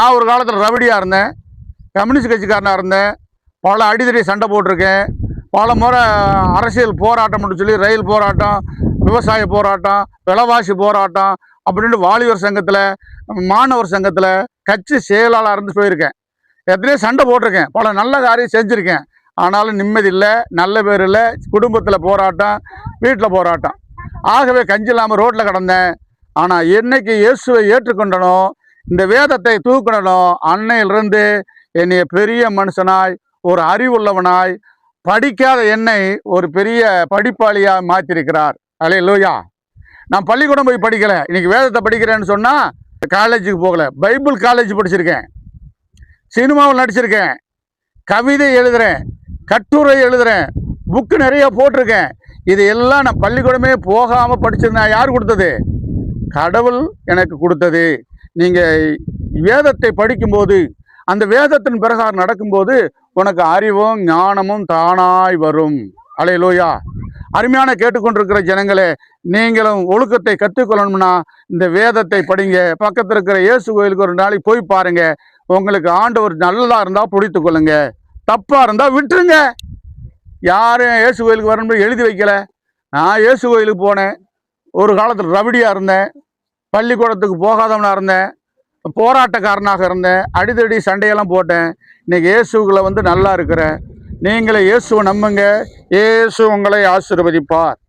நான் ஒரு காலத்தில் ரவுடியாக இருந்தேன், கம்யூனிஸ்ட் கட்சிக்காரனாக இருந்தேன், பல அடிதடி சண்டை போட்டிருக்கேன், பல முறை அரசியல் போராட்டம்னு சொல்லி ரயில் போராட்டம், விவசாய போராட்டம், விலைவாசி போராட்டம் அப்படின்னு வாலிபர் சங்கத்தில், மாணவர் சங்கத்தில் கட்சி செயலாளர் இருந்து போயிருக்கேன். எத்தனையோ சண்டை போட்டிருக்கேன், பல நல்ல காரியம் செஞ்சுருக்கேன். ஆனாலும் நிம்மதி இல்லை, நல்ல பேர் இல்லை, குடும்பத்தில் போராட்டம், வீட்டில் போராட்டம். ஆகவே கஞ்சி இல்லாமல் ரோட்டில் கிடந்தேன். ஆனால் என்னைக்கு இயேசுவை ஏற்றுக்கொண்டனோ, இந்த வேதத்தை தூக்கணும், அன்னையிலிருந்து என்னைய பெரிய மனுஷனாய், ஒரு அறிவுள்ளவனாய், படிக்காத என்னை ஒரு பெரிய படிப்பாளியாக மாற்றிருக்கிறார். அல்லேலூயா. நான் பள்ளிக்கூடம் போய் படிக்கலை, இன்னைக்கு வேதத்தை படிக்கிறேன்னு சொன்னால் காலேஜுக்கு போகலை. பைபிள் காலேஜ் படிச்சிருக்கேன், சினிமாவில் நடிச்சிருக்கேன், கவிதை எழுதுகிறேன், கட்டுரை எழுதுகிறேன், புக்கு நிறைய போட்டிருக்கேன். இது எல்லாம் நான் பள்ளிக்கூடமே போகாமல் படிச்சிருந்தேன். யார் கொடுத்தது? கடவுள் எனக்கு கொடுத்தது. நீங்கள் வேதத்தை படிக்கும்போது, அந்த வேதத்தின் பிரகாரம் நடக்கும்போது உனக்கு அறிவும் ஞானமும் தானாய் வரும். அல்லேலூயா. அருமையான கேட்டுக்கொண்டிருக்கிற ஜனங்களே, நீங்களும் ஒழுக்கத்தை கற்றுக்கொள்ளணும்னா இந்த வேதத்தை படிங்க. பக்கத்தில் இருக்கிற இயேசு கோயிலுக்கு ஒரு நாளைக்கு போய் பாருங்க. உங்களுக்கு ஆண்டவர் நல்லதாக இருந்தால் பிடித்து கொள்ளுங்க, தப்பாக இருந்தால் விட்டுருங்க. யாரும் இயேசு கோயிலுக்கு வரணும்னு எழுதி வைக்கல. நான் இயேசு கோயிலுக்கு போனேன், ஒரு காலத்தில் ரவுடியாக இருந்தேன், பள்ளிக்கூடத்துக்கு போகாதவனாக இருந்தேன், போராட்டக்காரனாக இருந்தேன், அடிதடி சண்டையெல்லாம் போட்டேன். இன்னைக்கு இயேசுக்குள்ள நல்லா இருக்கிறேன். நீங்களே இயேசுவை நம்புங்க, இயேசு உங்களை ஆசீர்வதிப்பார்.